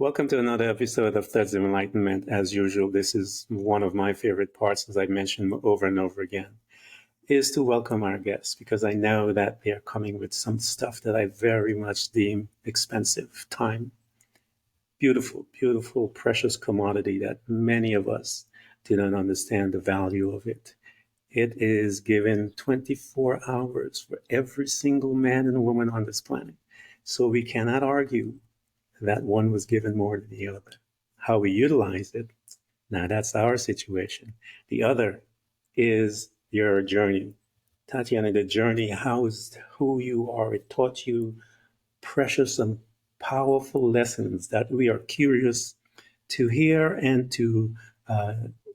Welcome to another episode of Threads of Enlightenment. As usual, this is one of my favorite parts, as I mentioned over and over again, is to welcome our guests because I know that they are coming with some stuff that I very much deem expensive. Time, beautiful, beautiful, precious commodity that many of us do not understand the value of it. It is given 24 hours for every single man and woman on this planet. So we cannot argue that one was given more than the other. How we utilize it, now that's our situation. The other is your journey. Tatiana, the journey housed who you are. It taught you precious and powerful lessons that we are curious to hear and to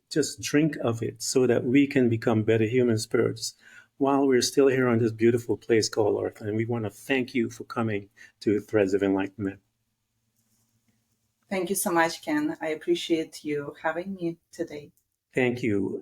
just drink of it so that we can become better human spirits while we're still here on this beautiful place called Earth. And we want to thank you for coming to Threads of Enlightenment. Thank you so much, Ken. I appreciate you having me today. Thank you.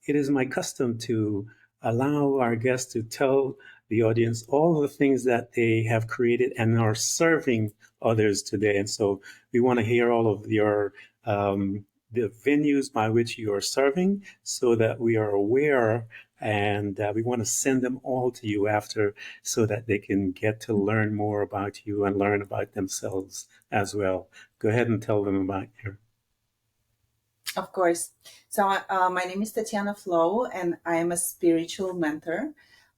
It is my custom to allow our guests to tell the audience all the things that they have created and are serving others today. And so we want to hear all of your the venues by which you are serving so that we are aware, and we want to send them all to you after so that they can get to learn more about you and learn about themselves as well. Go ahead and tell them about your. Of course. So my name is Tatiana Flow, and I am a spiritual mentor.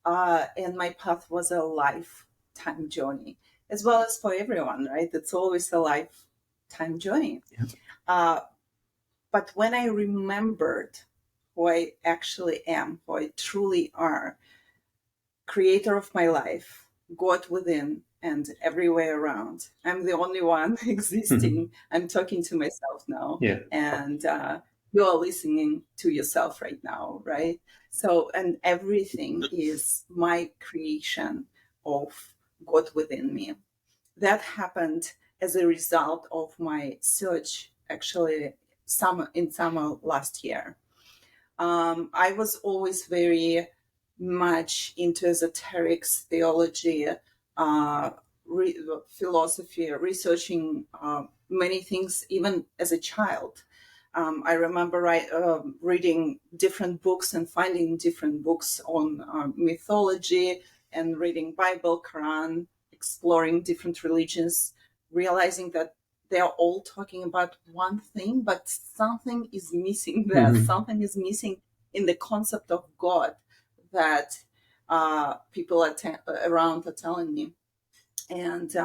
And my path was a lifetime journey, as well as for everyone, right? It's always a lifetime journey. Yeah. But when I remembered who I actually am, who I truly are, creator of my life, God within, and everywhere around. I'm the only one existing. I'm talking to myself now. Yeah. And you are listening to yourself right now, right? So, and everything is my creation of God within me. That happened as a result of my search, actually, in summer last year. I was always very much into esoterics, theology, philosophy, researching many things, even as a child. I remember reading different books and finding different books on mythology and reading Bible, Quran, exploring different religions, realizing that they are all talking about one thing, but something is missing there. Mm-hmm. Something is missing in the concept of God that people around are telling me. And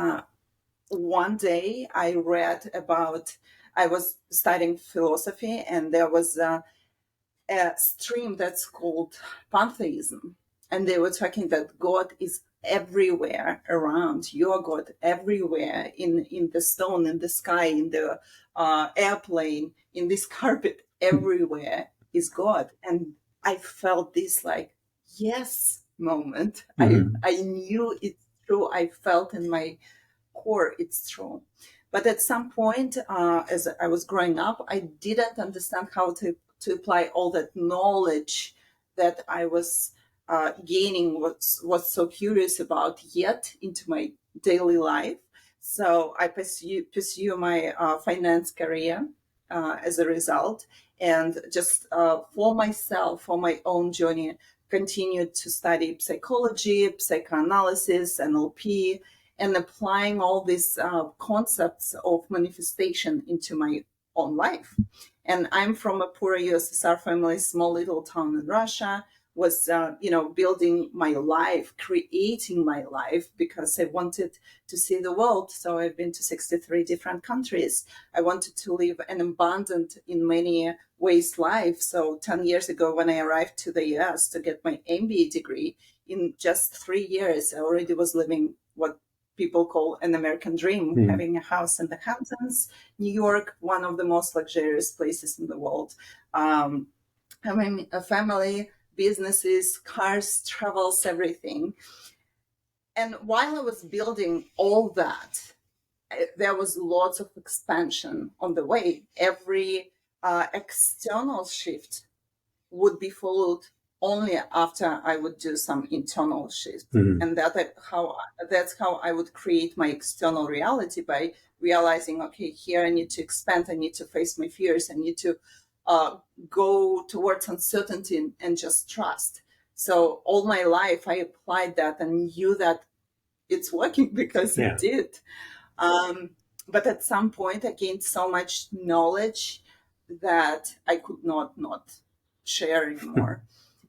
one day I read about, I was studying philosophy, and there was a stream that's called pantheism. And they were talking that God is everywhere around, your God everywhere, in the stone, in the sky, in the airplane, in this carpet, everywhere is God. And I felt this like, yes moment. Mm-hmm. I knew it's true. I felt in my core it's true. But at some point, as I was growing up, I didn't understand how to apply all that knowledge that I was gaining, was so curious about, yet into my daily life. So I pursue my finance career as a result, and just for myself, for my own journey, continued to study psychology, psychoanalysis, NLP, and applying all these concepts of manifestation into my own life. And I'm from a poor USSR family, small little town in Russia, was, building my life, creating my life, because I wanted to see the world. So I've been to 63 different countries. I wanted to live an abundant, in many ways, life. So 10 years ago, when I arrived to the US to get my MBA degree, in just 3 years, I already was living what people call an American dream, having a house in the Hamptons, New York, one of the most luxurious places in the world. Having a family, businesses, cars, travels, everything. And while I was building all that, there was lots of expansion on the way. Every external shift would be followed only after I would do some internal shift. Mhm. And that's how I would create my external reality, by realizing, okay, here I need to expand, I need to face my fears, I need to go towards uncertainty and just trust. So all my life I applied that and knew that it's working because Yeah. it did. But at some point I gained so much knowledge that I could not share anymore.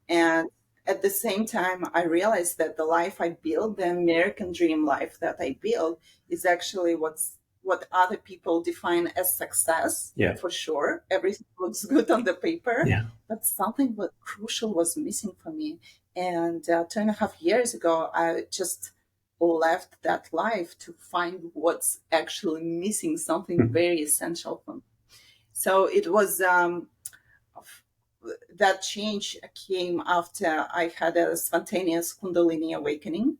And at the same time, I realized that the life I built, the American dream life that I built, is actually what other people define as success. Yeah. For sure, everything looks good on the paper, Yeah. but something crucial was missing for me. And 2.5 years ago, I just left that life to find what's actually missing, something very essential for me. So it was that change came after I had a spontaneous Kundalini awakening,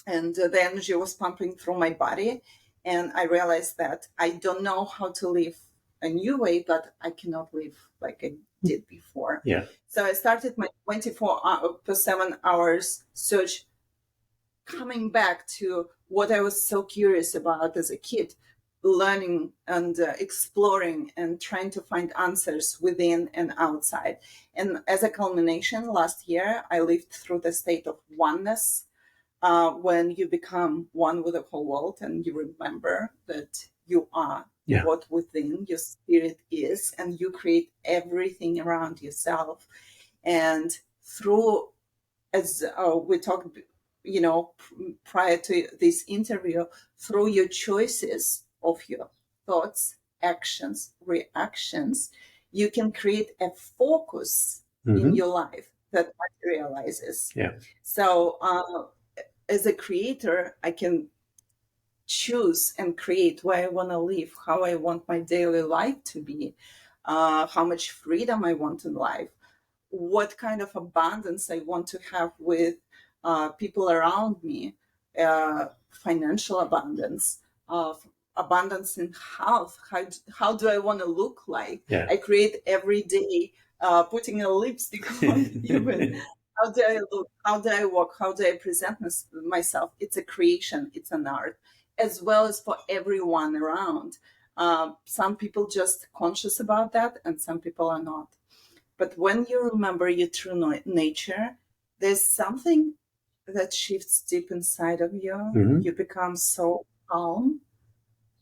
and the energy was pumping through my body. And I realized that I don't know how to live a new way, but I cannot live like I did before. Yeah. So I started my 24/7 hours search, coming back to what I was so curious about as a kid, learning and exploring and trying to find answers within and outside. And as a culmination, last year, I lived through the state of oneness, when you become one with the whole world and you remember that you are what within your spirit is, and you create everything around yourself. And through, as we talked, prior to this interview, through your choices of your thoughts, actions, reactions, you can create a focus in your life that materializes. Yeah. So as a creator, I can choose and create where I want to live, how I want my daily life to be, how much freedom I want in life, what kind of abundance I want to have with people around me, financial abundance, abundance in health. How do I want to look like? Yeah. I create every day, putting a lipstick on even. How do I look? How do I walk? How do I present myself? It's a creation. It's an art, as well as for everyone around. Some people just conscious about that, and some people are not. But when you remember your true nature, there's something that shifts deep inside of you. You become so calm.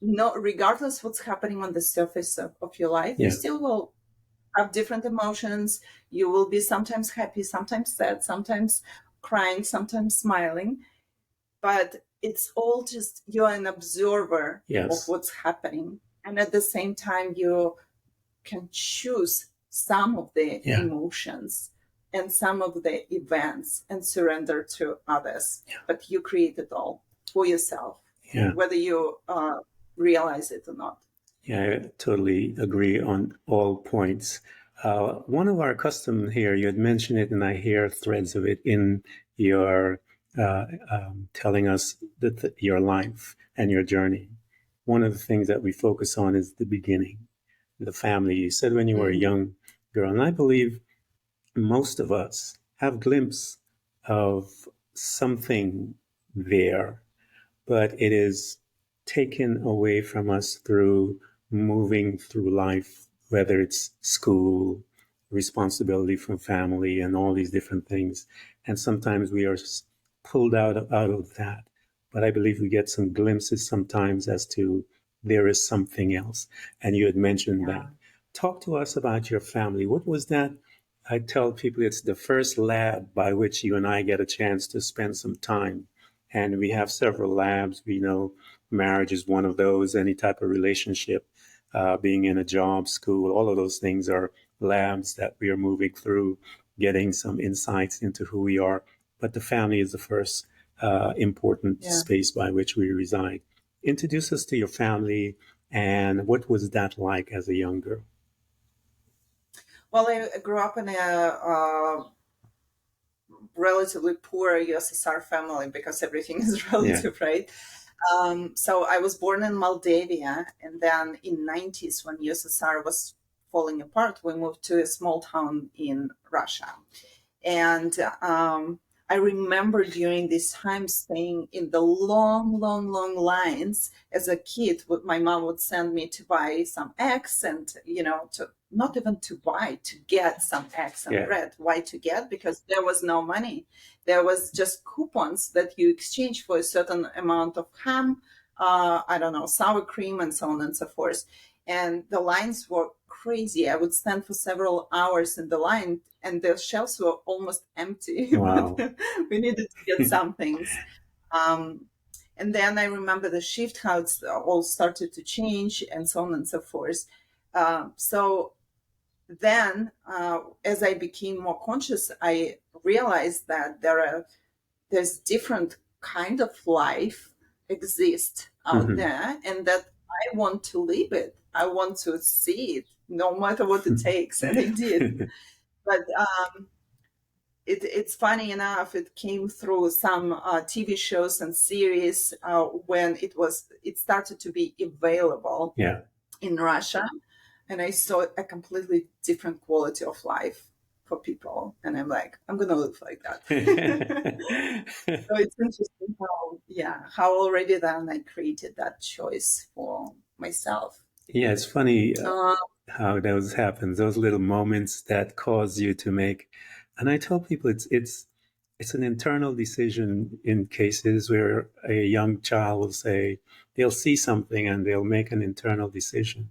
No, regardless what's happening on the surface of your life, you still will have different emotions. You will be sometimes happy, sometimes sad, sometimes crying, sometimes smiling. But it's all just, you're an observer of what's happening. And at the same time, you can choose some of the emotions and some of the events and surrender to others. But you create it all for yourself, whether you realize it or not. Yeah, I totally agree on all points. One of our custom here, you had mentioned it, and I hear threads of it in your telling us that your life and your journey. One of the things that we focus on is the beginning, the family. You said when you were a young girl, and I believe most of us have a glimpse of something there, but it is taken away from us through moving through life, whether it's school, responsibility from family, and all these different things. And sometimes we are pulled out of that. But I believe we get some glimpses sometimes as to there is something else. And you had mentioned that. Talk to us about your family. What was that? I tell people it's the first lab by which you and I get a chance to spend some time. And we have several labs. We know marriage is one of those, any type of relationship, being in a job, school, all of those things are labs that we are moving through, getting some insights into who we are. But the family is the first important space by which we reside. Introduce us to your family, and what was that like as a young girl? Well, I grew up in a relatively poor USSR family, because everything is relative, right? So I was born in Moldavia, and then in 90s, when USSR was falling apart, we moved to a small town in Russia. And I remember during this time staying in the long, long, long lines as a kid. My mom would send me to buy some eggs and, to not even to buy, to get some eggs and bread. Why to get? Because there was no money. There was just coupons that you exchange for a certain amount of ham, I don't know, sour cream, and so on and so forth. And the lines were crazy. I would stand for several hours in the line, and the shelves were almost empty. Wow. We needed to get some things. And then I remember the shift, how it's all started to change, and so on and so forth. So then, as I became more conscious, I realized that there's different kind of life exist out there, and that I want to live it. I want to see it, no matter what it takes, and I did. But it's funny enough, it came through some TV shows and series when it started to be available in Russia, and I saw a completely different quality of life for people, and I'm like, I'm gonna live like that. So it's interesting how already then I created that choice for myself. Yeah, it's funny how those happen, those little moments that cause you to make. And I tell people it's an internal decision in cases where a young child will say they'll see something and they'll make an internal decision,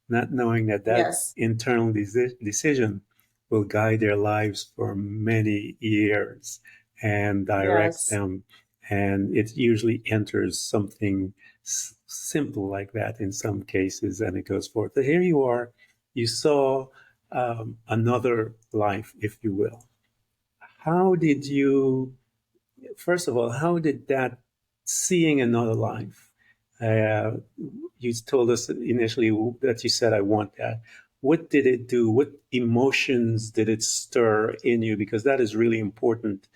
not knowing that internal decision will guide their lives for many years and direct them. And it usually enters something simple like that in some cases, and it goes forth. But here you are, you saw another life, if you will. How did you, first of all, how did that seeing another life, you told us initially that you said, I want that. What did it do? What emotions did it stir in you? Because that is really important,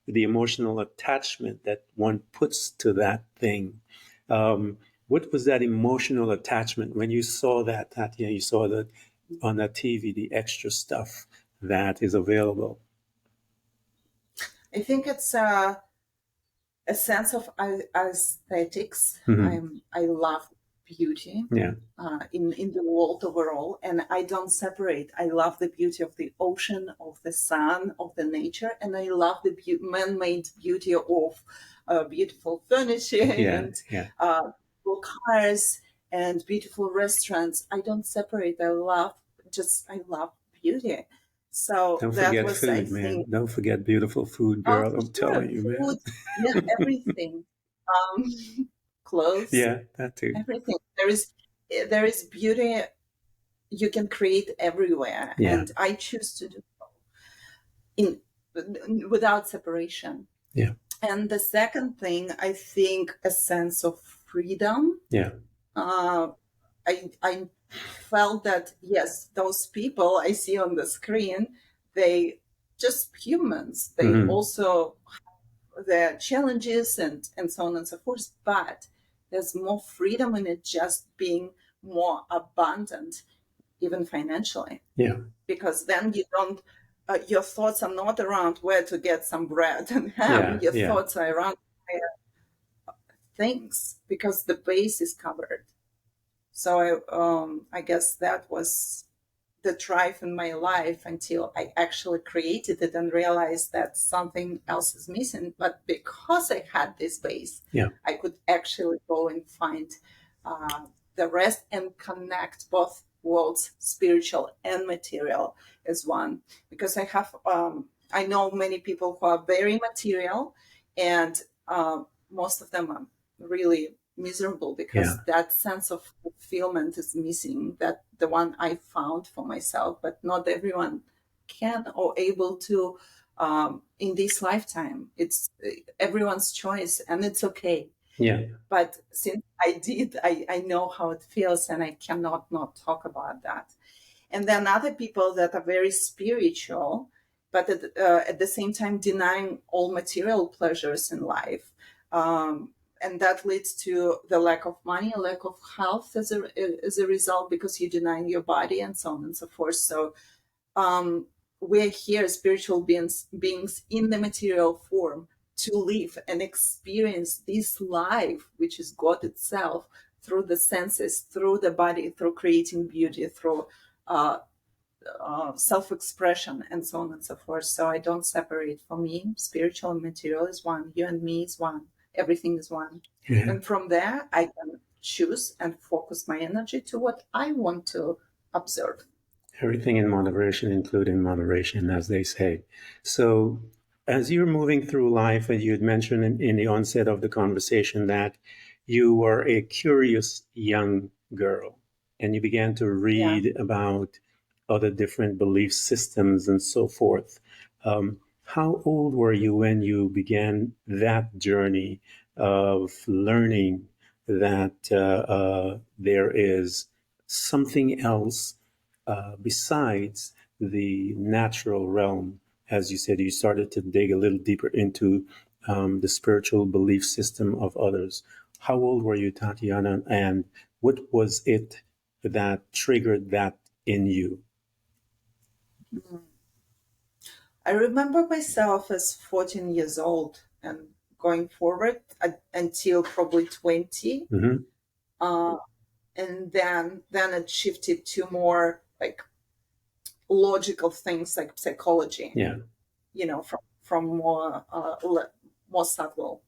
the emotional attachment that one puts to that thing. What was that emotional attachment when you saw that, Tatiana, you saw that on that TV, the extra stuff that is available? I think it's a sense of aesthetics. I love beauty in the world overall, and I don't separate. I love the beauty of the ocean, of the sun, of the nature, and I love the man-made beauty of beautiful furniture and cars and beautiful restaurants. I don't separate. I love beauty. So don't that forget was, food, I man. think, Don't forget beautiful food, girl. I'm telling you, man. Food, everything. Clothes. Yeah, that too. Everything. There is beauty you can create everywhere, and I choose to do so without separation. Yeah. And the second thing, I think, a sense of freedom. Yeah. I felt that, yes, those people I see on the screen, they just humans. They also have their challenges and so on and so forth, but there's more freedom in it, just being more abundant, even financially. Yeah. Because then you don't, your thoughts are not around where to get some bread and ham. Your thoughts are around things, because the base is covered. So I guess that was the drive in my life until I actually created it and realized that something else is missing. But because I had this base, I could actually go and find the rest and connect both worlds, spiritual and material, as one. Because I know many people who are very material, and most of them are really miserable because that sense of fulfillment is missing, that the one I found for myself, but not everyone can or able to in this lifetime. It's everyone's choice, and it's okay. But since I did, I know how it feels, and I cannot not talk about that. And then other people that are very spiritual, but at the same time denying all material pleasures in life. And that leads to the lack of money, a lack of health as a result, because you're denying your body and so on and so forth. So we're here, spiritual beings in the material form, to live and experience this life, which is God itself, through the senses, through the body, through creating beauty, through self-expression, and so on and so forth. So I don't separate. For me, spiritual and material is one. You and me is one. Everything is one. Yeah. And from there, I can choose and focus my energy to what I want to observe. Everything in moderation, including moderation, as they say. So as you're moving through life, and you had mentioned in the onset of the conversation that you were a curious young girl, and you began to read about other different belief systems and so forth. How old were you when you began that journey of learning that there is something else besides the natural realm? As you said, you started to dig a little deeper into the spiritual belief system of others. How old were you, Tatiana, and what was it that triggered that in you? I remember myself as 14 years old and going forward until probably 20. Mm-hmm. And then it shifted to more like logical things like psychology. Yeah. From more subtle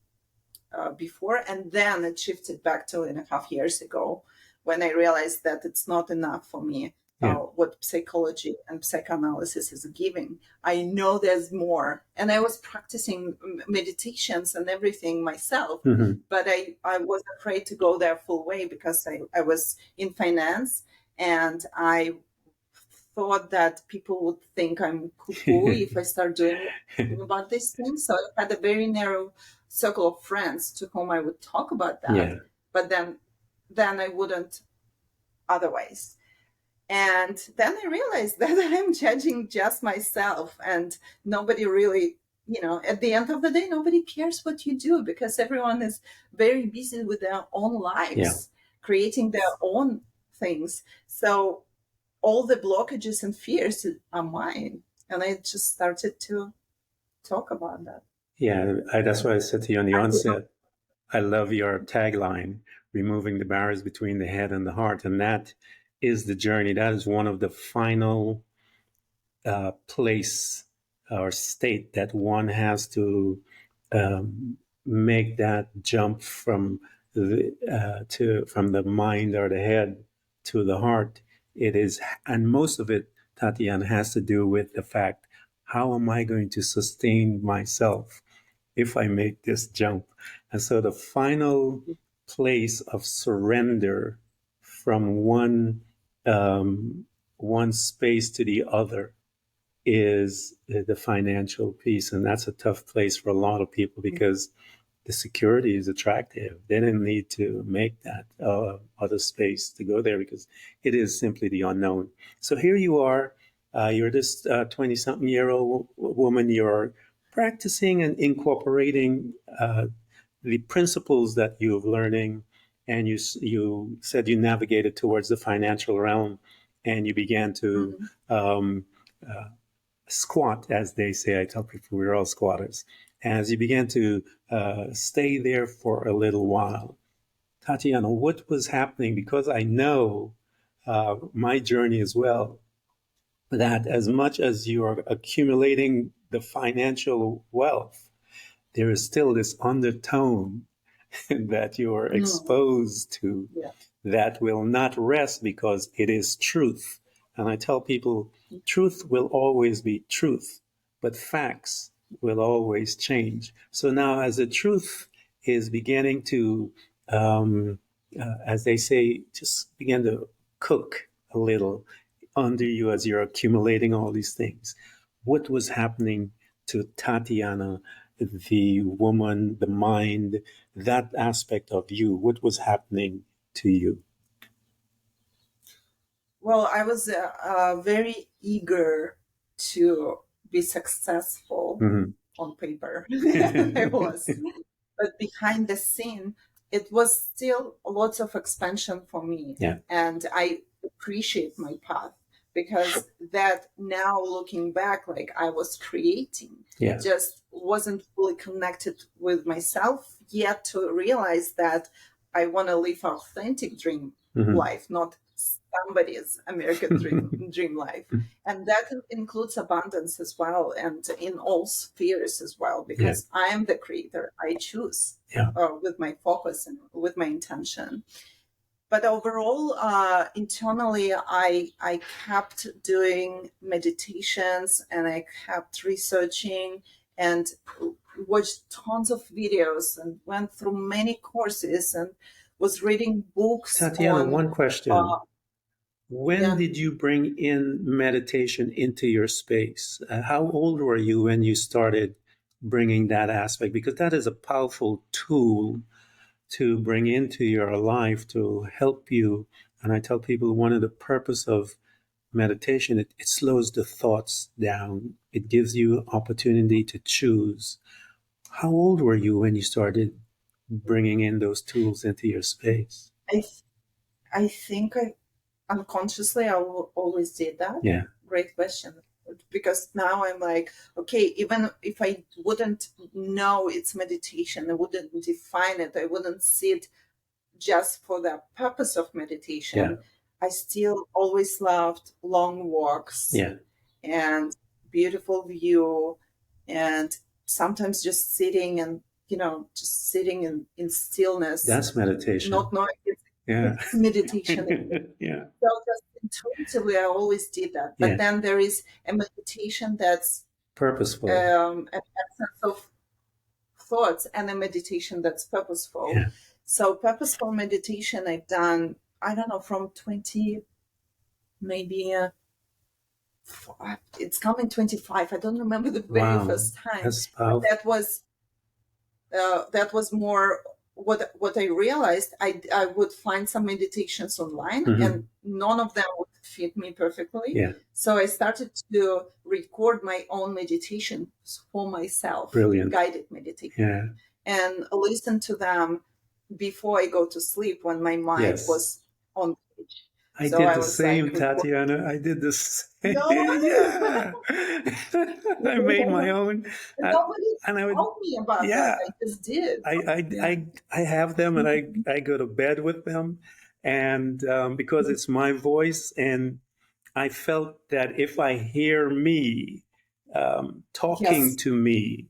before, and then it shifted back 2.5 years ago when I realized that it's not enough for me. What psychology and psychoanalysis is giving. I know there's more, and I was practicing meditations and everything myself, but I was afraid to go there full way because I was in finance, and I thought that people would think I'm cuckoo if I start doing about these things. So I had a very narrow circle of friends to whom I would talk about that, but then I wouldn't otherwise. And then I realized that I'm judging just myself, and nobody really, at the end of the day, nobody cares what you do because everyone is very busy with their own lives, creating their own things. So all the blockages and fears are mine. And I just started to talk about that. Yeah, that's why I said to you on the onset, I love your tagline, removing the barriers between the head and the heart. And that is the journey. That is one of the final place or state that one has to make that jump from the mind or the head to the heart. It is, and most of it, Tatiana, has to do with the fact, how am I going to sustain myself if I make this jump? And so the final place of surrender from one space to the other is the financial piece. And that's a tough place for a lot of people because the security is attractive. They didn't need to make that other space to go there because it is simply the unknown. So here you are, you're this 20-something-year-old woman, you're practicing and incorporating the principles that you're learning, and you said you navigated towards the financial realm, and you began to squat, as they say. I tell people we're all squatters. As you began to stay there for a little while, Tatiana, what was happening? Because I know my journey as well, that as much as you are accumulating the financial wealth, there is still this undertone that you are exposed to that will not rest because it is truth. And I tell people, truth will always be truth, but facts will always change. So now, as the truth is beginning to, as they say, just begin to cook a little under you as you're accumulating all these things, what was happening to Tatiana, the woman, the mind, that aspect of you? What was happening to you? Well, I was very eager to be successful on paper. I was. But behind the scene, it was still lots of expansion for me. Yeah. And I appreciate my path because that, now looking back, like I was creating, just wasn't fully connected with myself yet to realize that I want to live authentic dream life, not somebody's American dream life. And that includes abundance as well, and in all spheres as well, because I am the creator. I choose with my focus and with my intention. But overall, internally, I kept doing meditations, and I kept researching and watched tons of videos and went through many courses and was reading books. Tatiana, one question. When did you bring in meditation into your space? How old were you when you started bringing that aspect? Because that is a powerful tool to bring into your life to help you. And I tell people one of the purpose of meditation, it slows the thoughts down. It gives you opportunity to choose. How old were you when you started bringing in those tools into your space? I think unconsciously I always did that. Yeah. Great question. Because now I'm like, okay, even if I wouldn't know it's meditation, I wouldn't define it, I wouldn't see it just for the purpose of meditation, I still always loved long walks and beautiful view, and sometimes just sitting and, just sitting in stillness. That's meditation. Not knowing it's meditation. So just intuitively, I always did that. But then there is a meditation that's purposeful, an absence of thoughts, and a meditation that's purposeful. So purposeful meditation I've done, I don't know, from 20, maybe it's coming 25. I don't remember the very first time. That's powerful. That was more what I realized. I would find some meditations online, and none of them would fit me perfectly. So I started to record my own meditations for myself. Brilliant. Guided meditation. And listen to them before I go to sleep when my mind was on page. I did the same, Tatiana. I did the same. No. I made my own. Nobody told me about that. I just did. I have them, and I go to bed with them, and because it's my voice, and I felt that if I hear me talking to me,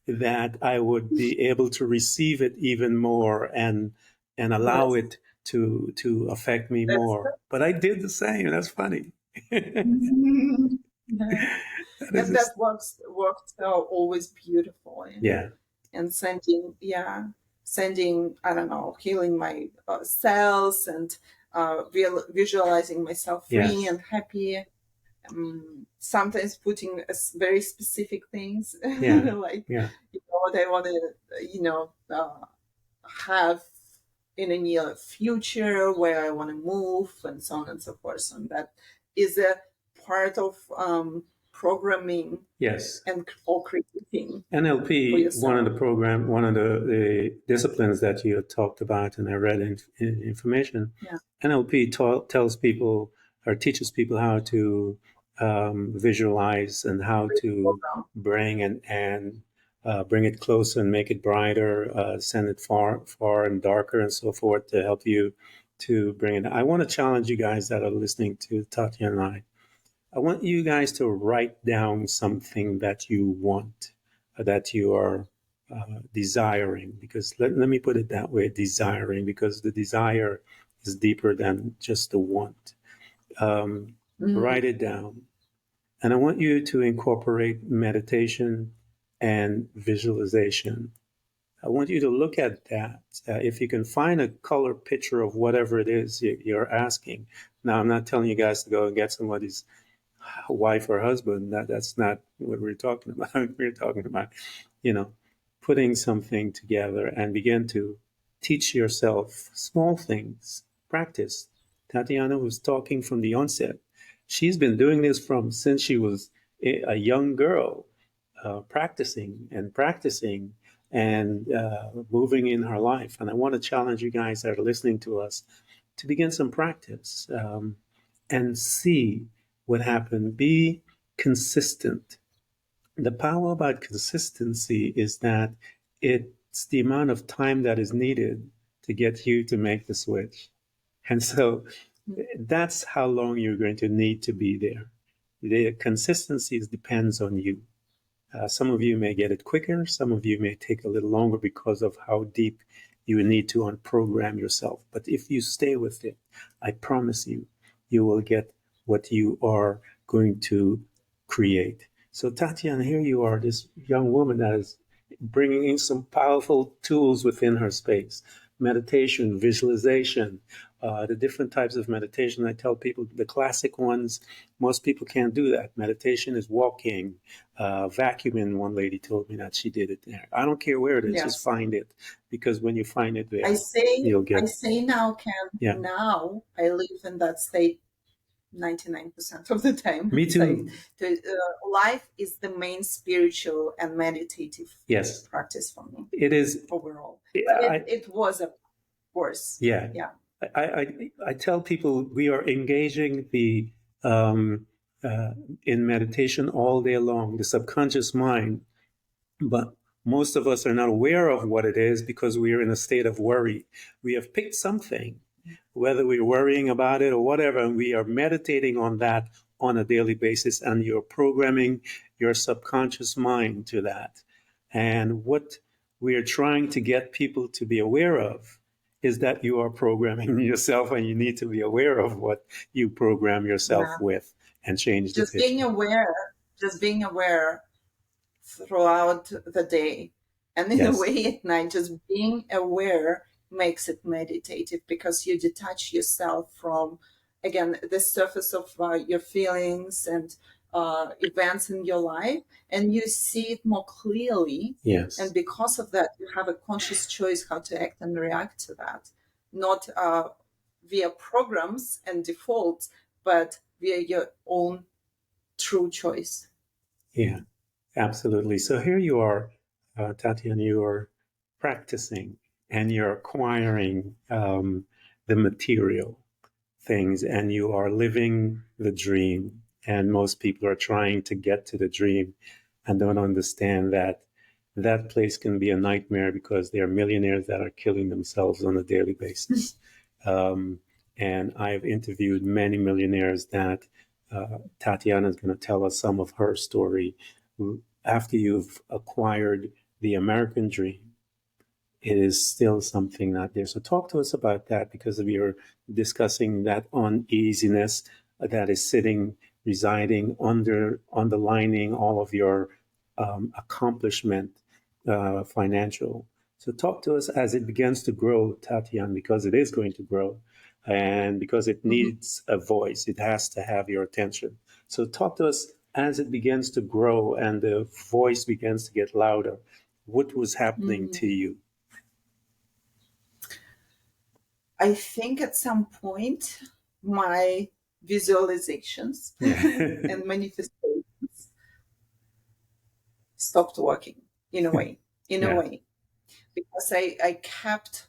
that I would be able to receive it even more and allow it to affect me more. But I did the same. That's funny. That worked always beautiful. And sending, I don't know, healing my cells and visualizing myself free and happy. Sometimes putting very specific things like what I want to have in a near future, where I want to move, and so on and so forth. And that is a part of programming and creating. NLP, one of the disciplines that you talked about, and I read in information. NLP tells people or teaches people how to visualize and how to bring bring it closer and make it brighter, send it far and darker and so forth to help you to bring it. I want to challenge you guys that are listening to Tatiana and I want you guys to write down something that you want, that you are desiring, because let me put it that way, desiring, because the desire is deeper than just the want. Write it down. And I want you to incorporate meditation and visualization. I want you to look at that. If you can find a color picture of whatever it is you're asking. Now, I'm not telling you guys to go and get somebody's wife or husband. That's not what we're talking about. We're talking about, putting something together and begin to teach yourself small things. Practice. Tatiana was talking from the onset. She's been doing this since she was a young girl, practicing and moving in her life. And I want to challenge you guys that are listening to us to begin some practice and see what happened. Be consistent. The power about consistency is that it's the amount of time that is needed to get you to make the switch. And so that's how long you're going to need to be there. The consistency depends on you. Some of you may get it quicker. Some of you may take a little longer because of how deep you need to unprogram yourself. But if you stay with it, I promise you, you will get what you are going to create. So, Tatiana, here you are, this young woman that is bringing in some powerful tools within her space: meditation, visualization, the different types of meditation. I tell people the classic ones, most people can't do that. Meditation is walking, vacuuming. One lady told me that she did it there. I don't care where it is, just find it, because when you find it there, you'll get. I say now, Ken, now I live in that state 99% of the time. Me too. Life is the main spiritual and meditative practice for me. It is overall. It was, of course. Yeah. I tell people we are engaging the in meditation all day long, the subconscious mind, but most of us are not aware of what it is because we are in a state of worry. We have picked something, whether we're worrying about it or whatever, and we are meditating on that on a daily basis, and you're programming your subconscious mind to that. And what we are trying to get people to be aware of is that you are programming yourself, and you need to be aware of what you program yourself with and change the picture. Just being aware throughout the day, and in a way at night, just being aware makes it meditative, because you detach yourself from, again, the surface of your feelings and events in your life, and you see it more clearly. And because of that, you have a conscious choice how to act and react to that, not via programs and defaults, but via your own true choice. Yeah, absolutely. So here you are, Tatiana, you are practicing and you're acquiring the material things, and you are living the dream. And most people are trying to get to the dream and don't understand that that place can be a nightmare, because there are millionaires that are killing themselves on a daily basis. And I've interviewed many millionaires that Tatiana is going to tell us some of her story. After you've acquired the American dream, it is still something not there. So talk to us about that, because we are discussing that uneasiness that is residing underlining all of your accomplishment, financial. So talk to us as it begins to grow, Tatiana, because it is going to grow, and because it needs a voice. It has to have your attention. So talk to us as it begins to grow and the voice begins to get louder. What was happening to you? I think at some point my visualizations and manifestations stopped working in a way, because I kept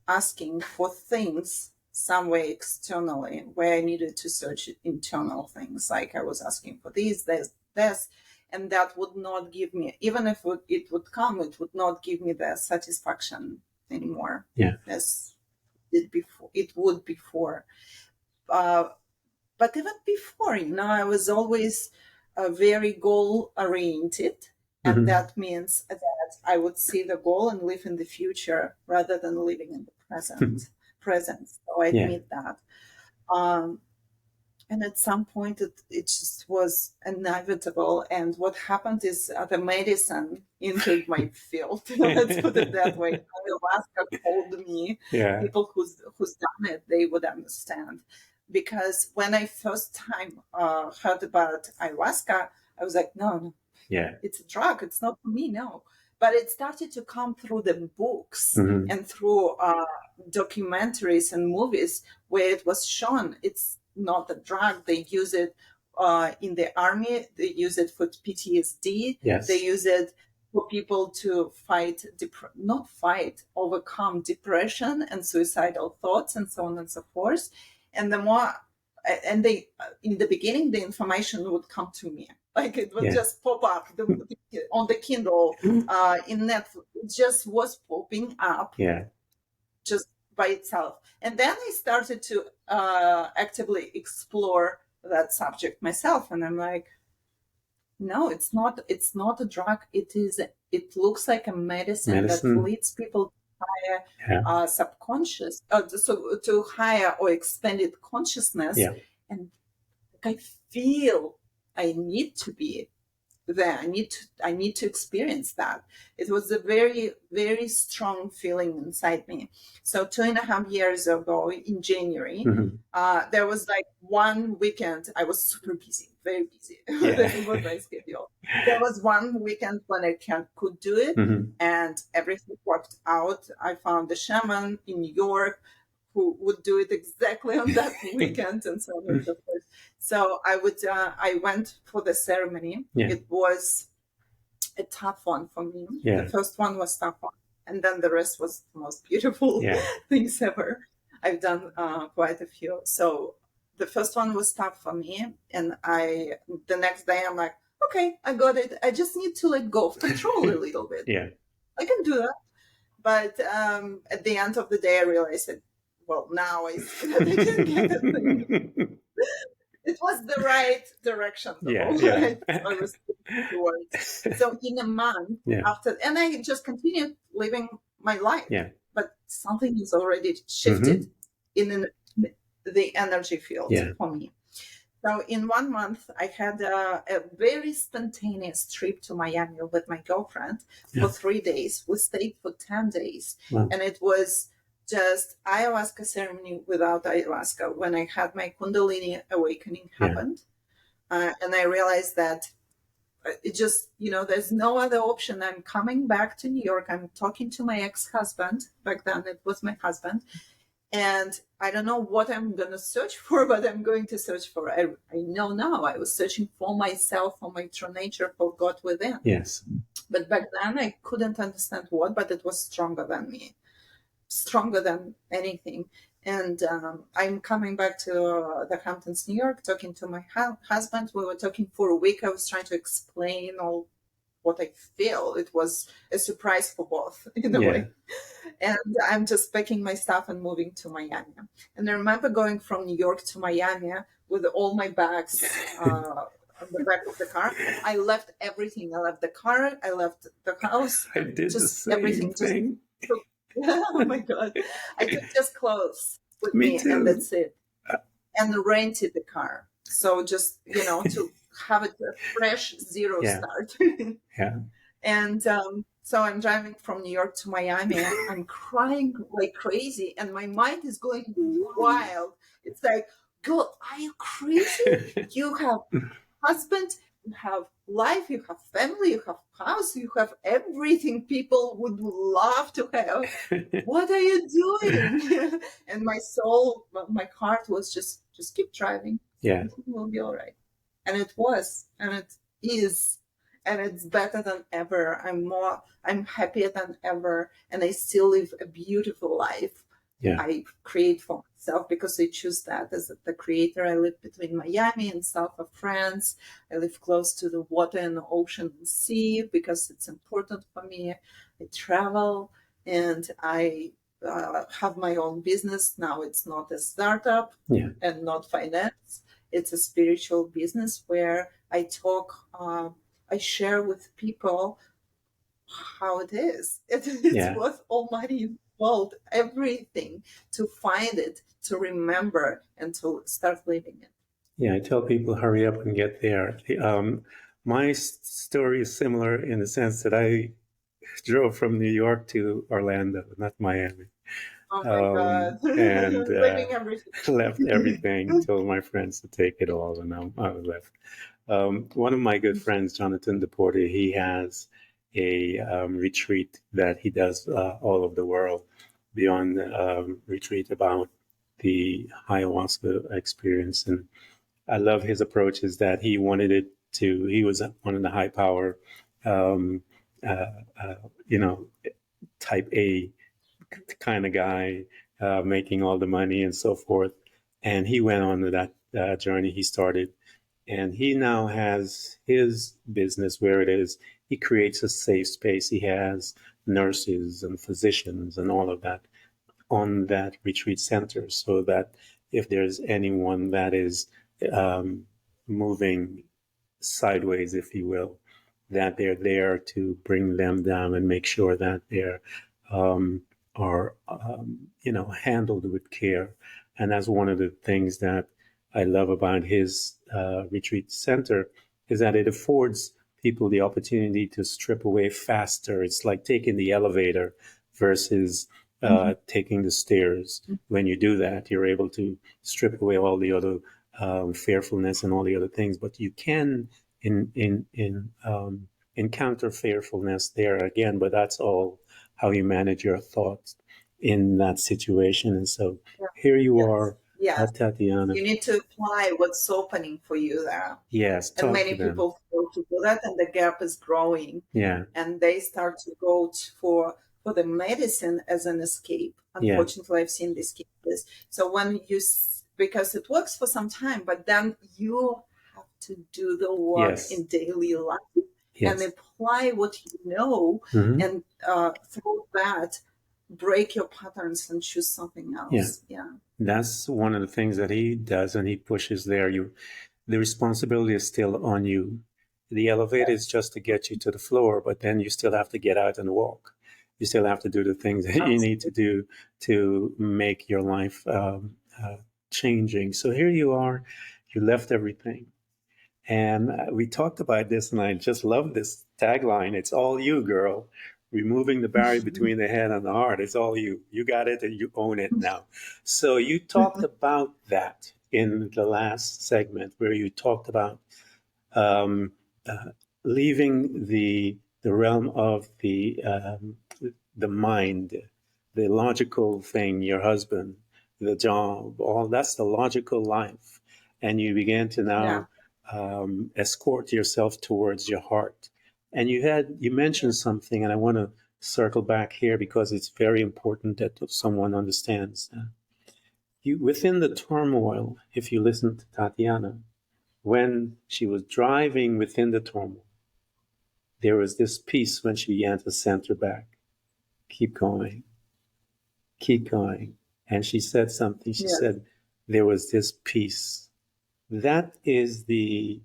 asking for things somewhere externally, where I needed to search internal things. Like I was asking for this, and that would not give me, even if it would come, it would not give me the satisfaction anymore. As it would before. But even before, I was always very goal oriented. And that means that I would see the goal and live in the future rather than living in the present. So I admit that. And at some point, it just was inevitable. And what happened is the medicine entered my field. Let's put it that way. Ayahuasca called me. People who's done it, they would understand. Because when I first time heard about ayahuasca, I was like, no, it's a drug. It's not for me, no. But it started to come through the books and through documentaries and movies where it was shown it's not a drug. They use it in the army. They use it for PTSD. They use it for people to overcome depression and suicidal thoughts and so on and so forth. And the more and they in the beginning the information would come to me, like it would just pop up on the Kindle, in Netflix. It just was popping up, just by itself. And then I started to actively explore that subject myself, and I'm like, no, it's not a drug. It looks like a medicine that leads people to higher subconscious, so to higher or expanded consciousness. And I feel I need to be there. I need to experience that. It was a very, very strong feeling inside me. So 2.5 years ago in January, there was like one weekend. I was super busy, very busy. That was my schedule. There was one weekend when I could do it, and everything worked out. I found a shaman in New York who would do it exactly on that weekend, and so on and so forth. So I went for the ceremony. It was a tough one for me. The first one was tough one, and then the rest was the most beautiful things ever. I've done quite a few. So the first one was tough for me, and the next day I'm like, okay, I got it. I just need to let go of control a little bit. I can do that. But at the end of the day, I realized that, well, now I see that I can get it. It was the right direction, though. Right? I was towards. So in a month after, and I just continued living my life. But something is already shifted in the energy field for me. So in 1 month, I had a very spontaneous trip to Miami with my girlfriend for 3 days. We stayed for 10 days. And it was just ayahuasca ceremony without ayahuasca. When I had my Kundalini awakening happened, and I realized that it just, there's no other option. I'm coming back to New York. I'm talking to my ex-husband. Back then it was my husband. And I don't know what I'm going to search for, but I'm going to search for. I know now I was searching for myself, for my true nature, for God within. But back then I couldn't understand what, but it was stronger than me. Stronger than anything. And I'm coming back to the Hamptons, New York, talking to my husband. We were talking for a week. I was trying to explain all what I feel. It was a surprise for both in a way. And I'm just packing my stuff and moving to Miami. And I remember going from New York to Miami with all my bags on the back of the car. I left everything. I left the car. I left the house. I did just the same everything. thing. Oh my God. I took just clothes with me too. and that's it. And rented the car. So just, to have a fresh zero start. And so I'm driving from New York to Miami. I'm crying like crazy and my mind is going wild. It's like, girl, are you crazy? You have husband, you have life, you have family, you have house, you have everything people would love to have. What are you doing? And my soul, my heart was just keep driving. It will be all right. And it was, and it is, and it's better than ever. I'm happier than ever, and I still live a beautiful life. I create for myself because I choose that as the creator. I live between Miami and south of France. I live close to the water and the ocean and sea because it's important for me. I travel and I have my own business. Now it's not a startup and not finance. It's a spiritual business where I talk, I share with people how it is. It's what Almighty involved, everything to find it, to remember, and to start living it. I tell people hurry up and get there. My story is similar in the sense that I drove from New York to Orlando, not Miami. Oh my God. And Leaving everything. left everything, told my friends to take it all, and I was left. One of my good friends, Jonathan Deporte, he has a retreat that he does all over the world, beyond retreat about the ayahuasca experience. And I love his approach is that he wanted it to, he was one of the high power, type A kind of guy, making all the money and so forth. And he went on to that journey he started. And he now has his business where it is. He creates a safe space. He has nurses and physicians and all of that on that retreat center, so that if there's anyone that is um, moving sideways, if you will, that they're there to bring them down and make sure that they're um, are handled with care. And that's one of the things that I love about his retreat center, is that it affords people the opportunity to strip away faster. It's like taking the elevator versus taking the stairs. When you do that, you're able to strip away all the other fearfulness and all the other things. But you can encounter fearfulness there again, but that's all how you manage your thoughts in that situation. And so here you are, Tatiana. You need to apply what's opening for you there. Yes, and many people fail to do that, and the gap is growing. Yeah, and they start to go for the medicine as an escape. Unfortunately, I've seen these cases. So when you, because it works for some time, but then you have to do the work in daily life and apply what you know, and through that, break your patterns and choose something else. That's one of the things that he does, and he pushes there. The responsibility is still on you. The elevator is just to get you to the floor, but then you still have to get out and walk. You still have to do the things that you need to do to make your life changing. So here you are, you left everything. And we talked about this, and I just love this tagline. It's all you, girl. Removing the barrier between the head and the heart. It's all you. You got it, and you own it now. So you talked about that in the last segment, where you talked about leaving the realm of the mind, the logical thing, your husband, the job, all that's the logical life, and you began to now escort yourself towards your heart. And you mentioned something, and I want to circle back here because it's very important that someone understands. Within the turmoil, if you listen to Tatiana, when she was driving within the turmoil, there was this peace when she began to center back. Keep going. Keep going. And she said something. She said, there was this peace. That is the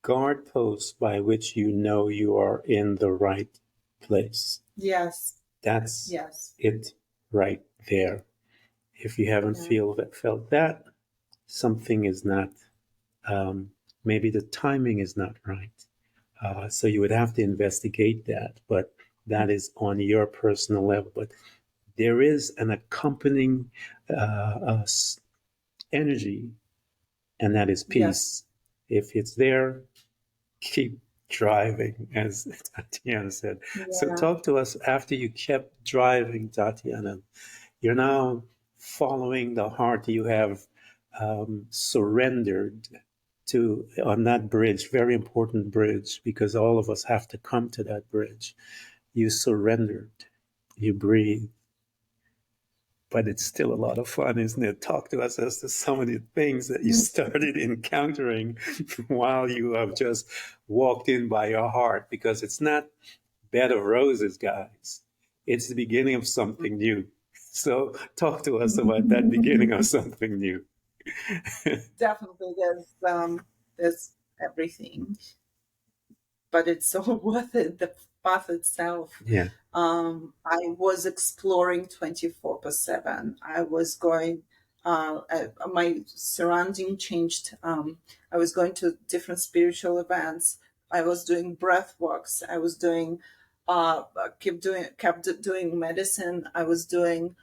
guard post by which you know you are in the right place. That's it right there. If you haven't felt that, something is not, maybe the timing is not right. So you would have to investigate that, but that is on your personal level. But there is an accompanying energy, and that is peace. If it's there, keep driving, as Tatiana said. So talk to us after you kept driving, Tatiana. You're now following the heart. You have surrendered to on that bridge, very important bridge, because all of us have to come to that bridge. You surrendered, you breathe, but it's still a lot of fun, isn't it? Talk to us as to some of the things that you started encountering while you have just walked in by your heart, because it's not bed of roses, guys. It's the beginning of something new. So talk to us about that beginning of something new. Definitely, there's everything, but it's so worth it. The path itself. I was exploring 24/7. I was going. My surrounding changed. I was going to different spiritual events. I was doing breath walks. I was doing, kept doing medicine. I was doing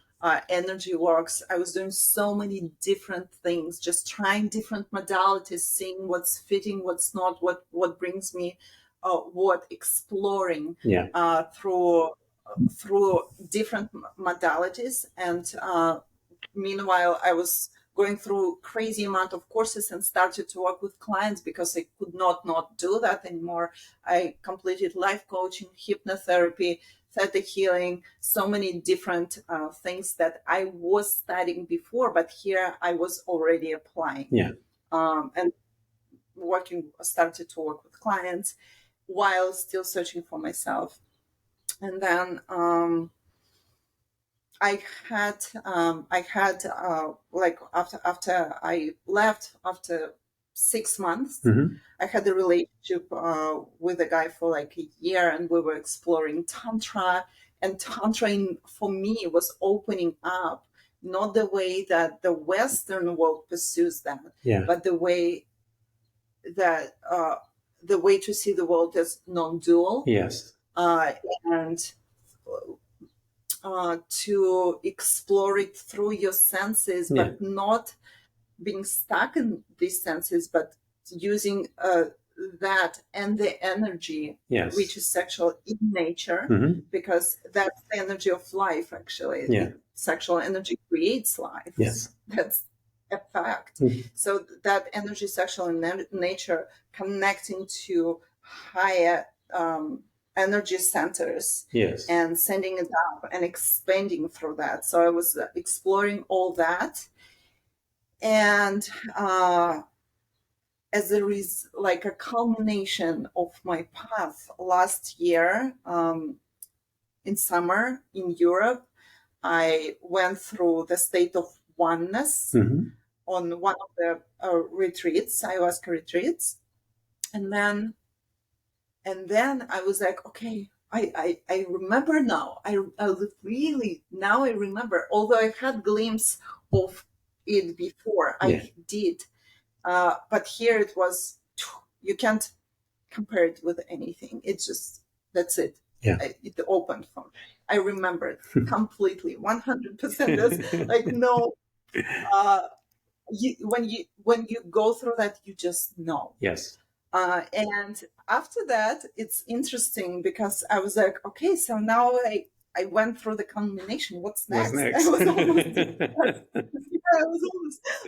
energy walks. I was doing so many different things, just trying different modalities, seeing what's fitting, what's not, what brings me, what exploring through different modalities. And meanwhile, I was going through crazy amount of courses and started to work with clients because I could not do that anymore. I completed life coaching, hypnotherapy, theta healing, so many different things that I was studying before, but here I was already applying. and started to work with clients while still searching for myself. And then I had like after I left after 6 months, I had a relationship with a guy for like a year, and we were exploring tantra. And tantra for me was opening up, not the way that the Western world pursues that, but the way that the way to see the world as non-dual. Yes. And to explore it through your senses, but not being stuck in these senses, but using that and the energy, which is sexual in nature, because that's the energy of life, actually. Sexual energy creates life. That's a fact. So that energy, sexual in nature, connecting to higher energy centers, and sending it up and expanding through that. So I was exploring all that. And as there is like a culmination of my path last year, in summer in Europe, I went through the state of oneness on one of the retreats, ayahuasca retreats. And then I was like, okay, I remember now. I really, now I remember, although I had glimpse of it before, I did. But here it was, you can't compare it with anything. It's just, that's it. It opened from, I remember it completely, 100%. There's like no, when you go through that, you just know. And after that, it's interesting because I was like, okay, so now I went through the culmination. What's next? I was almost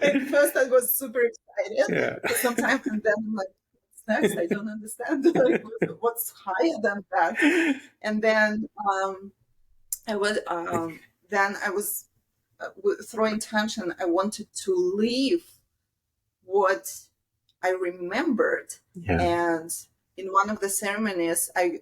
like, first I was super excited for some time, and then I'm like, what's next? I don't understand. Like, what's higher than that? And then I was through intention. I wanted to leave what I remembered. And in one of the ceremonies, I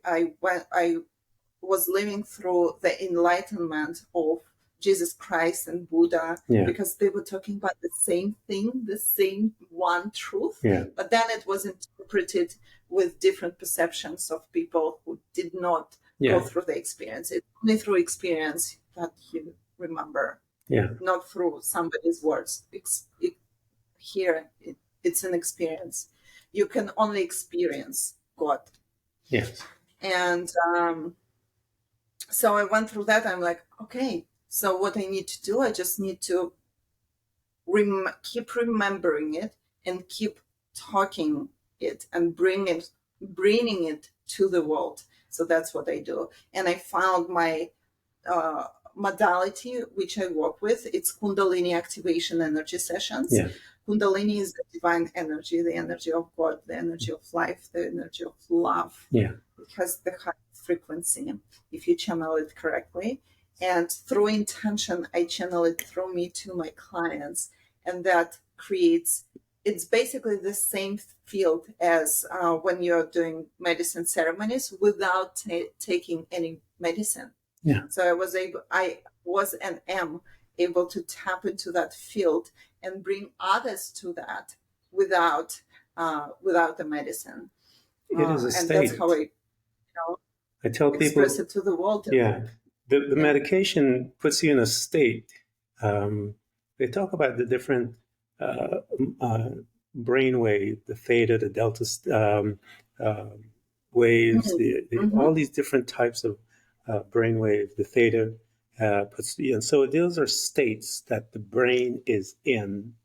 was living through the enlightenment of Jesus Christ and Buddha, because they were talking about the same thing, the same one truth, but then it was interpreted with different perceptions of people who did not go through the experience. It's only through experience that you remember, not through somebody's words. It's an experience. You can only experience God. And so I went through that. I'm like, okay, so what I need to do, I just need to keep remembering it and keep talking it and bringing it to the world. So that's what I do. And I found my modality, which I work with. It's Kundalini activation energy sessions. Kundalini is the divine energy, the energy of God, the energy of life, the energy of love. It has the high frequency if you channel it correctly. And through intention, I channel it through me to my clients. And that creates, it's basically the same field as when you're doing medicine ceremonies without taking any medicine. So I was and am able to tap into that field and bring others to that without the medicine. It is a state. And that's how I tell people, express it to the world. The medication puts you in a state. They talk about the different brain wave, the theta, the delta waves, all these different types of brain wave, the theta puts you in. So those are states that the brain is in.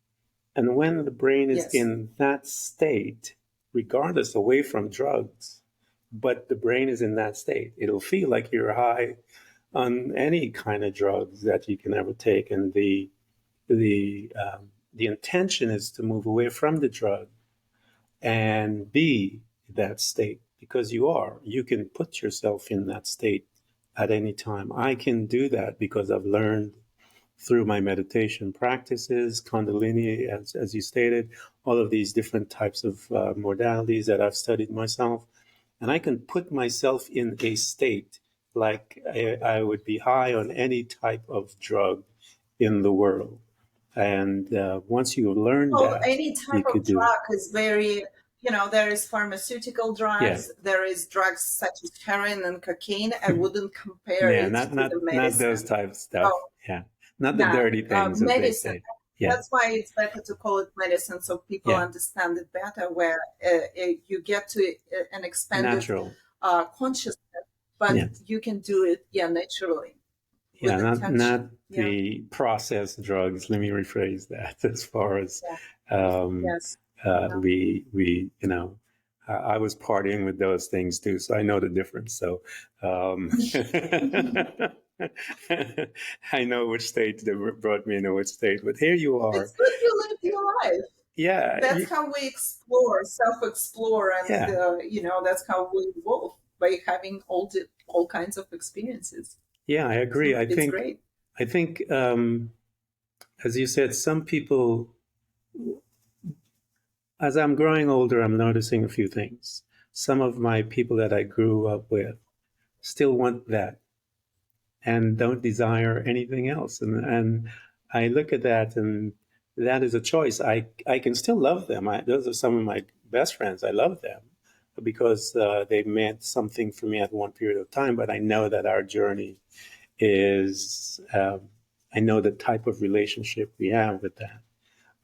And when the brain is in that state, regardless, away from drugs, but the brain is in that state, it'll feel like you're high on any kind of drugs that you can ever take. And the intention is to move away from the drug and be that state, because you can put yourself in that state at any time. I can do that because I've learned through my meditation practices, Kundalini, as you stated, all of these different types of modalities that I've studied myself. And I can put myself in a state like I would be high on any type of drug in the world. And once you learn Well, that, any you type of could do it. drug is very, there is pharmaceutical Yeah, drugs, there is drugs such as heroin and cocaine. I wouldn't compare yeah, it not to the not those medicine. type of stuff. Oh, Yeah, not the yeah, dirty things, as they medicine. say. Yeah, That's why it's better to call it medicine so people yeah, understand it better, where you get to an expanded natural. consciousness, but Yeah, you can do it, naturally yeah, with not attention. Yeah, the processed drugs. Let me rephrase that. As far as yeah, um, yes. Yeah. we I was partying with those things too, so I know the difference. So um, I know which state they brought me into which state. But here you are. It's good you lived your life. Yeah, That's how we explore, self-explore, and yeah, that's how we evolve, by having all kinds of experiences. yeah. I agree. So it's great. I think, as you said, some people. As I'm growing older, I'm noticing a few things. Some of my people that I grew up with still want that and don't desire anything else. And I look at that, and that is a choice. I can still love them. Those are some of my best friends. I love them because they meant something for me at one period of time. But I know that our journey is, I know the type of relationship we have with that.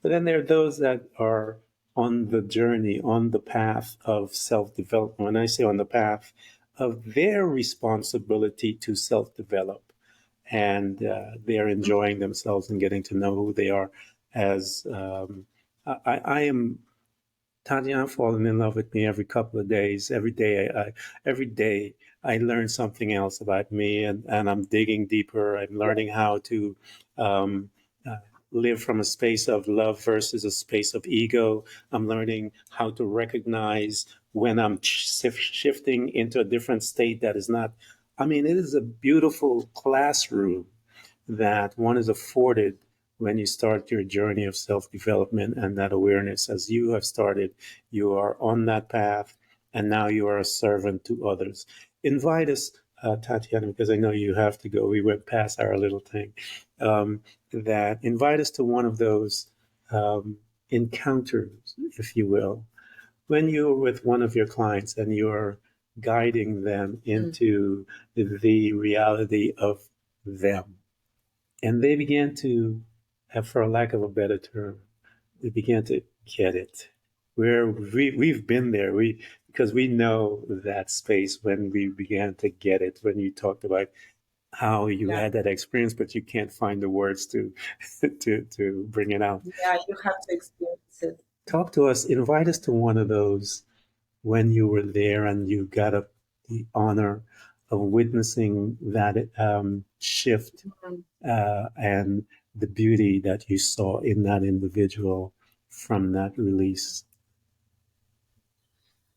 But then there are those that are on the journey, on the path of self development. When I say on the path of their responsibility to self develop, and they're enjoying themselves and getting to know who they are as I am. Tatiana falling in love with me every couple of days. Every day I learn something else about me, and I'm digging deeper. I'm learning how to um, uh, live from a space of love versus a space of ego. I'm learning how to recognize when I'm shifting into a different state that is not. I mean, it is a beautiful classroom that one is afforded when you start your journey of self development and that awareness. As you have started, you are on that path, and now you are a servant to others. Invite us, Tatiana, because I know you have to go. We went past our little thing. That invite us to one of those encounters, if you will, when you're with one of your clients and you're guiding them into the reality of them, and they began to, for lack of a better term, they began to get it. We've been there. Because we know that space when we began to get it. When you talked about how you Yeah, had that experience, but you can't find the words to to bring it out. yeah, you have to experience it. Talk to us. Invite us to one of those when you were there and you got the honor of witnessing that shift Mhm. and the beauty that you saw in that individual from that release.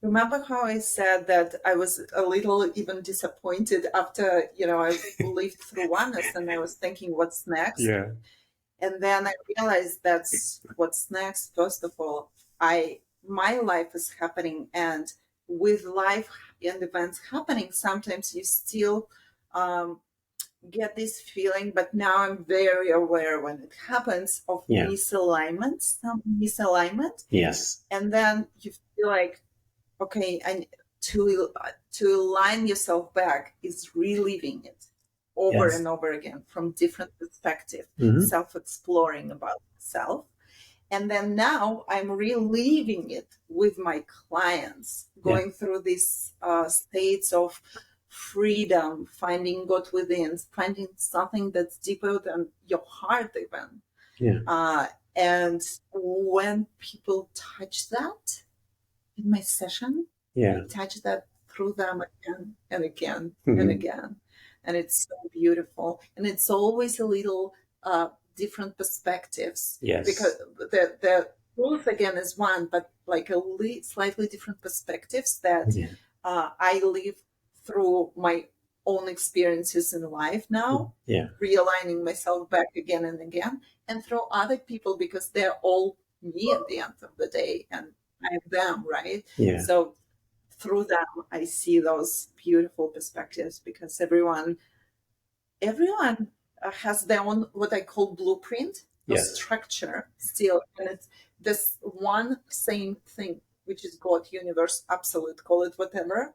Remember how I said that I was a little even disappointed after, I lived through oneness, and I was thinking, what's next? Yeah. And then I realized that's what's next. First of all, my life is happening, and with life and events happening, sometimes you still um, get this feeling, but now I'm very aware when it happens, of Yeah. misalignment, some misalignment. Yes. And then you feel like, okay, and to align yourself back is reliving it over Yes. and over again from different perspective, Mm-hmm. self-exploring about myself. And then now I'm reliving it with my clients, Yeah. going through these states of freedom, finding God within, finding something that's deeper than your heart even. Yeah. And when people touch that in my session, Yeah. I touch that through them again and again and Mm-hmm. again. And it's so beautiful. And it's always a little different perspectives, because Yes. the truth again is one, but like slightly different perspectives that Yeah. I live through my own experiences in life now, realigning myself back again and again, and through other people, because they're all me at the end of the day, and I am them, right? So through them, I see those beautiful perspectives, because everyone has their own, what I call blueprint, or structure still, and it's this one same thing, which is God, universe, absolute, call it whatever,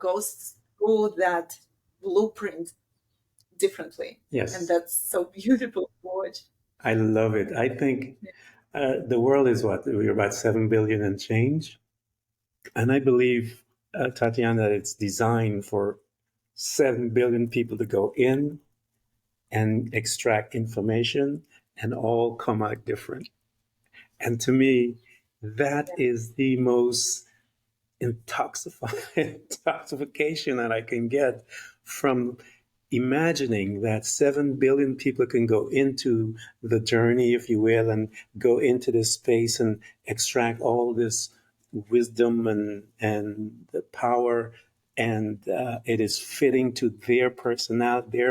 goes through that blueprint differently. And that's so beautiful to watch. I love it. I think the world is we're about 7 billion and change. And I believe, Tatiana, that it's designed for 7 billion people to go in and extract information and all come out different. And to me, that is the most intoxication that I can get from imagining that 7 billion people can go into the journey, if you will, and go into this space and extract all this wisdom and the power, and it is fitting to their personality,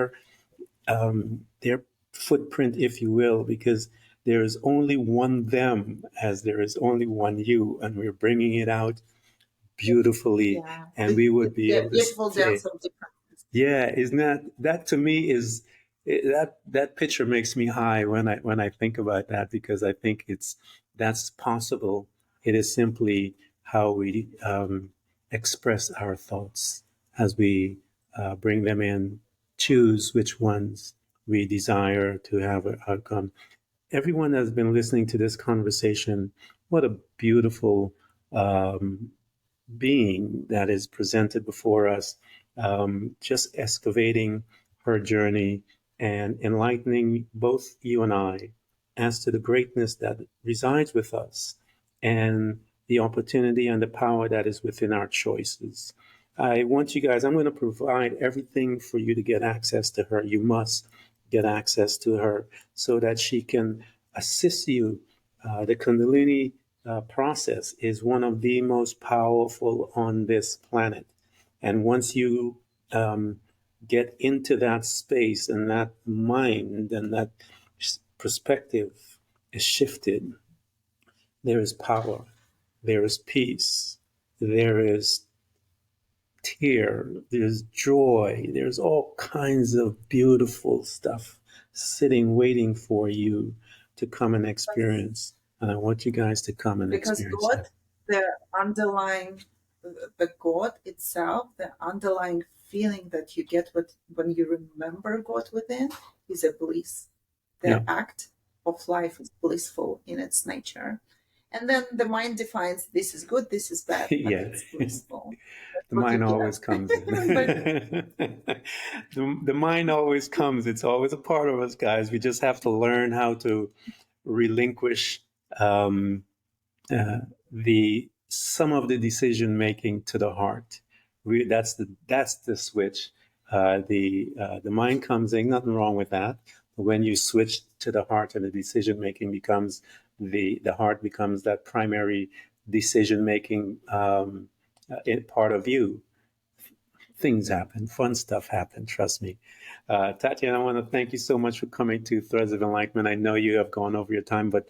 their footprint, if you will, because there is only one them as there is only one you, and we're bringing it out beautifully, and we would be able to say, isn't that to me is that picture makes me high when I think about that, because I think that's possible. It is simply how we express our thoughts as we bring them in, choose which ones we desire to have an outcome. Everyone has been listening to this conversation. What a beautiful being that is presented before us, just excavating her journey and enlightening both you and I as to the greatness that resides with us and the opportunity and the power that is within our choices. I want you guys, I'm going to provide everything for you to get access to her. You must get access to her so that she can assist you. The Kundalini process is one of the most powerful on this planet. And once you get into that space and that mind and that perspective is shifted, there is power, there is peace, there is tear, there's joy, there's all kinds of beautiful stuff sitting, waiting for you to come and experience. And I want you guys to come and experience God, that. The underlying, the God itself, the underlying feeling that you get when you remember God within is a bliss. The act of life is blissful in its nature. And then the mind defines this is good, this is bad, but it's blissful. The mind always comes. The mind always comes. It's always a part of us, guys. We just have to learn how to relinquish some of the decision making to the heart. That's the switch. The mind comes in. Nothing wrong with that. But when you switch to the heart and the decision making becomes the heart becomes that primary decision making part of you, things happen, fun stuff happen, trust me. Tatiana, I want to thank you so much for coming to Threads of Enlightenment. I know you have gone over your time, but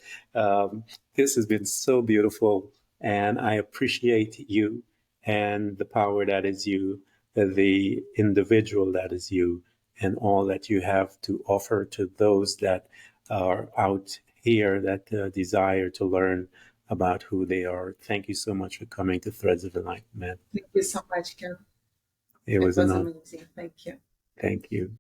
this has been so beautiful, and I appreciate you and the power that is you, the individual that is you, and all that you have to offer to those that are out here that desire to learn about who they are. Thank you so much for coming to Threads of Enlightenment. Thank you so much, Ken. It was amazing. Thank you. Thank you.